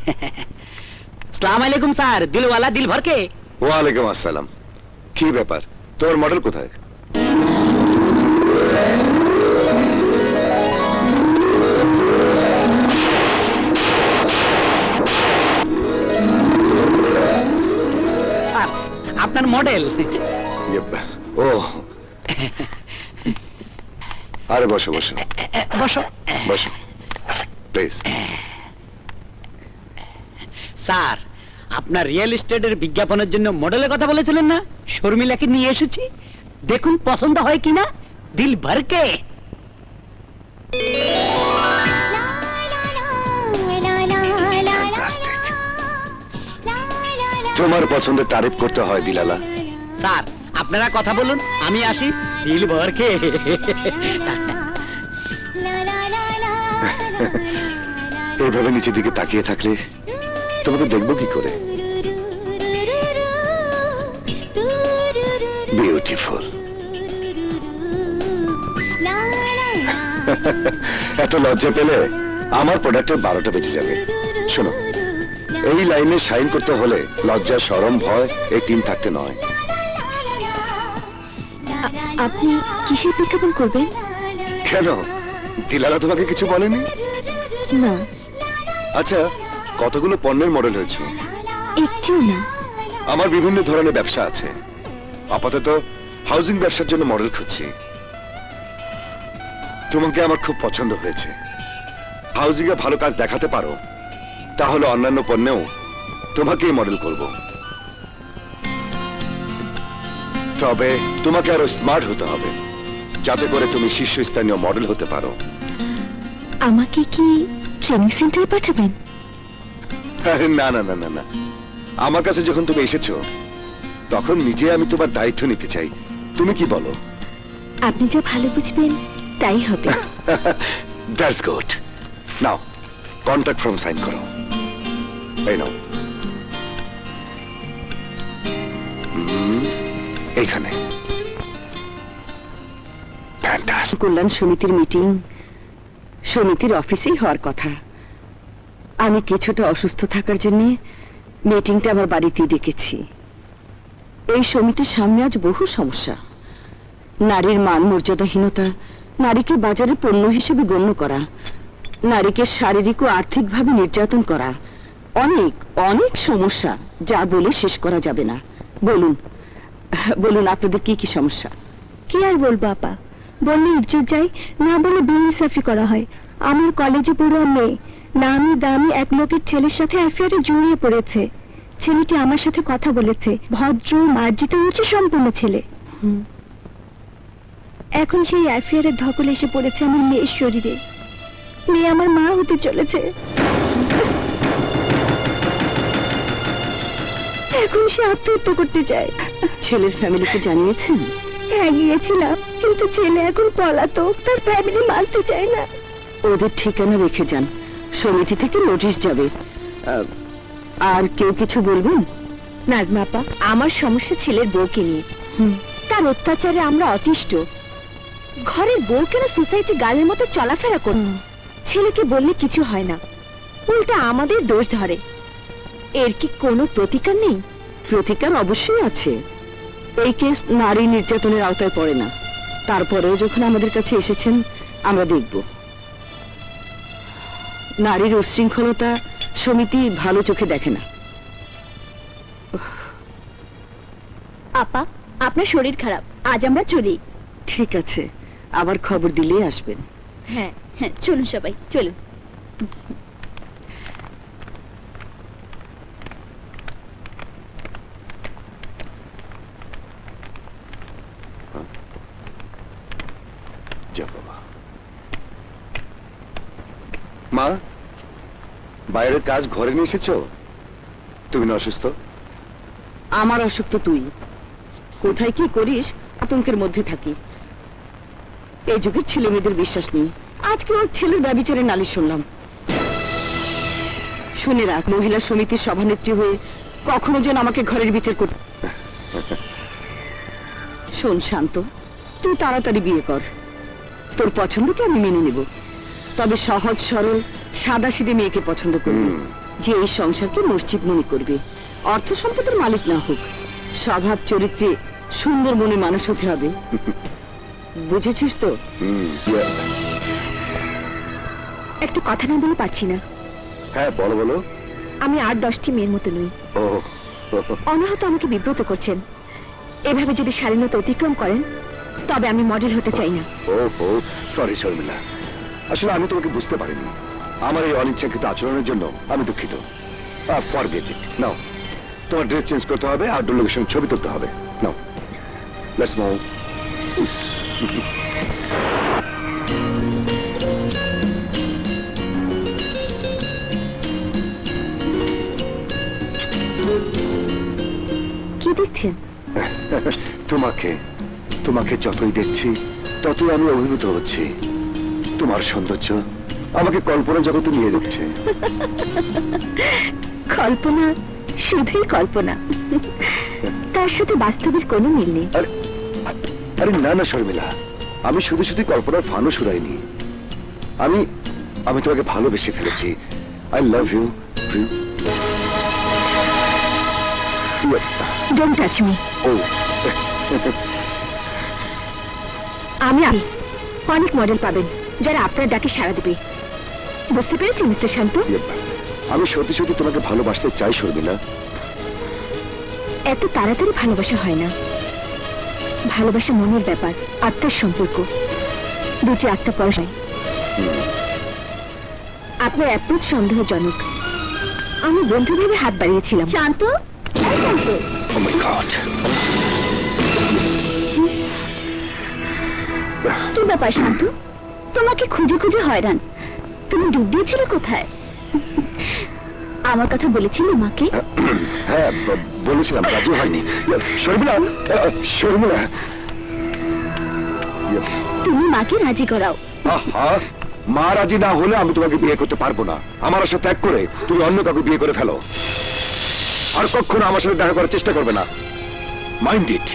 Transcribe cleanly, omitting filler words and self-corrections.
আসসালামু আলাইকুম স্যার, দিলওয়ালা দিল ভর কে। ওয়ালাইকুম আসসালাম। কি ব্যাপার, তোর মডেল কোথায়? স্যার, আপনার মডেল। ও, আরে বসো বসো বসো বসো প্লিজ। স্যার, আপনার রিয়েল এস্টেটের বিজ্ঞাপনের জন্য মডেলের কথা বলেছিলেন না, শর্মিলাকে নিয়ে এসেছি, দেখুন পছন্দ হয় কিনা। দিল ভর কে। তোমার পছন্দের তারিফ করতে হয় দিলালা। স্যার, আপনারা কথা বলুন, আমি আসি। দিল ভর কে। এইভাবে নিচের দিকে তাকিয়ে থাকলে তোমাকে দেখবো কি করে? বিউটিফুল। এত লজ্জা পেলে আমার প্রোডাক্টের 12টা বেঁচে যাবে। শোনো, এই লাইনে শাইন করতে হলে লজ্জা, শরম, ভয় এই 3 থাকতে নয়। আপনি কিসের বিজ্ঞাপন করবেন? কেন, দিলালা তোমাকে কিছু বলেনি? না, আচ্ছা, কতগুলো পণ্যের মডেল হয়েছে? একটিও না। আমার বিভিন্ন ধরনের ব্যবসা আছে, আপাতত হাউজিং ব্যবসার জন্য মডেল খুঁজছি। তোমাকে আমার খুব পছন্দ হয়েছে। হাউজিং এ ভালো কাজ দেখাতে পারো, তাহলে অন্যান্য পণ্যেও তোমাকেই মডেল করব। তবে তোমাকে আরো স্মার্ট হতে হবে, যাতে করে তুমি শীর্ষস্থানীয় মডেল হতে পারো। আমাকে কি ট্রেনিং সেন্টারে পাঠাবেন? আরে না না না না না, আমার কাছে যখন তুমি এসেছো তখন নিজে আমি তোমার দায়িত্ব নিতে চাই। তুমি কি বলো? আপনি যা ভালো বুঝবেন তাই হবে। That's good. Now contract form sign করো। এই নাও, এইখানে। ফ্যান্টাস্টিক। কল্যাণ সমিতির মিটিং সমিতির অফিসেই হওয়ার কথা। আমি কিছুটা অসুস্থ থাকার জন্য মিটিংটা আমার বাড়িতেই ডেকেছি। এই সমিতির সামনে আজ বহু সমস্যা। নারীর মান মর্যাদাহীনতা, নারীকে বাজারে পণ্য হিসেবে গণ্য করা, নারীকে শারীরিক ও আর্থিকভাবে নির্যাতন করা, অনেক অনেক সমস্যা, যা বলে শেষ করা যাবে না। বলুন বলুন, আপনাদের কি কি সমস্যা? কি আর বলবো আপা, বললে ইজ্জত যায়, না বলে বেইনসাফি করা হয়। আমার কলেজে পড়ুয়া মেয়ে নামি দামি এক লোকের ছেলের সাথে অ্যাফেয়ারে জড়িয়ে পড়েছে। ছেলেটি আমার সাথে কথা বলেছে, ভদ্র মার্জিত রুচি সম্পন্ন ছেলে। এখন সেই অ্যাফেয়ারের ধকল এসে পড়েছে আমার মেয়ের শরীরে। মেয়ে আমার মা হতে চলেছে। এখন সে আত্মহত্যা করতে চায়। ছেলের ফ্যামিলিকে জানিয়েছেন? হ্যাঁ, গিয়েছিলাম, কিন্তু ছেলে এখন পলাতক, তার ফ্যামিলি মানতে চায় না। ওদের ঠিকানা রেখে যান, সমিতি থেকে নোটিশ যাবে। আর কেউ কিছু বলবেন? নাজমা আপা, আমার সমস্যা ছেলের বউকে নিয়ে। তার অত্যাচারে আমরা অতিষ্ঠ। ঘরের বউ কেন সোসাইটি গালের মতো চলাফেরা করুন? ছেলেকে বললে কিছু হয় না, উল্টা আমাদের দোষ ধরে। এর কি কোনো প্রতিকার নেই? প্রতিকার অবশ্যই আছে। এই কেস নারী নির্যাতনের আওতায় পড়ে না। তারপরেও যখন আমাদের কাছে এসেছেন, আমরা দেখব। নারীর উচ্ছৃঙ্খলতা সমিতি ভালো চোখে দেখে না। আপা, আপনার শরীর খারাপ, আজ আমরা চলি। ঠিক আছে, আবার খবর দিলেই আসবেন। হ্যাঁ হ্যাঁ, চলুন সবাই চলুন। মা, বাইরের কাজ ঘরে নিয়ে এসেছো? তুমি না অসুস্থ? আমার অসুখ তো তুই। কোথায় কি করিস আতঙ্কের মধ্যে থাকি। এই যুগের ছেলে মেয়েদের বিশ্বাস নেই। আজকে ওর ছেলের ব্যভিচারে নালিশ শুনলাম। শুনে রাখ, মহিলা সমিতির সভানেত্রী হয়ে কখনো যেন আমাকে ঘরের বিচার কর। শোন শান্ত, তুই তাড়াতাড়ি বিয়ে কর। তোর পছন্দকে আমি মেনে নেব, তবে সহজ সরল সাদাসিধে মেয়েকে পছন্দ করবি। যে এই সংসারকে মসজিদ মনে করবে, অর্থ সম্পদের মালিক না হোক, স্বভাব চরিত্রে সুন্দর মনে মানুষ হতে হবে। বুঝেছিস তো? একটা কথা না বলে পারছি না। হ্যাঁ বলো বলো। আমি 8-10টি মেয়ের মতো নই। ও অনাহত আমাকে বিব্রত করছেন। এভাবে যদি শালীনতা অতিক্রম করেন তবে আমি মডেল হতে চাই না। ও সরি শর্মিলা, আসলে আমি তোমাকে বুঝতে পারিনি। আমার এই অনিচ্ছাকৃত আচরণের জন্য আমি দুঃখিত। Forget it. নাও তোমার ড্রেস চেঞ্জ করতে হবে, আউটডোর লোকেশন ছবি তুলতে হবে। Now let's move. কি দেখছেন? তোমাকে তোমাকে যতই দেখছি ততই আমি অভিভূত হচ্ছি। তোমার সৌন্দর্য আমাকে কল্পনা জগতে নিয়ে যাচ্ছে। কল্পনা শুধুই কল্পনা, তার সাথে বাস্তবের কোনো মিল নেই। আরে না না শর্মিলা, আমি শুধু শুধু কল্পনার ফানও শুরাইনি। আমি আমি তোমাকে ভালোবেসে ফেলেছি। I love you. Don't touch me. ও আমি অনেক মডেল পাবেন যারা আপনার ডাকে সাড়া দেবে। বুঝতে পেরেছেন মিস্টার শান্ত? আমি সত্যি সত্যি তোমাকে ভালোবাসতে চাই শর্মিলা। এত তাড়াতাড়ি ভালোবাসা হয় না। ভালোবাসা মনের ব্যাপার, আত্মার সম্পর্ক। দুটি আত্মা পরশায়। আপনার অ্যাপ্রোচ সন্দেহজনক। আমি বন্ধু ভেবে হাত বাড়িয়েছিলাম। শান্ত, এই শান্ত। Oh my God! কি ব্যাপার শান্ত? তোমাকে খুঁজে খুঁজে হয়রান। তুমি ডুব দিয়েছিলে কোথায়? আমার কথা বলেছিলে মাকে? হ্যাঁ বলেছিলাম, রাজি হয়নি। শর্মিলা, শর্মিলা, তুমি মাকে রাজি করাও। আহা, মা রাজি না হলে আমি তোমাকে বিয়ে করতে পারবো না। আমার আশা ত্যাগ করে তুমি অন্য কাউকে বিয়ে করে ফেলো। আর কখনো আমার সাথে দেখা করার চেষ্টা করবে না। Mind it.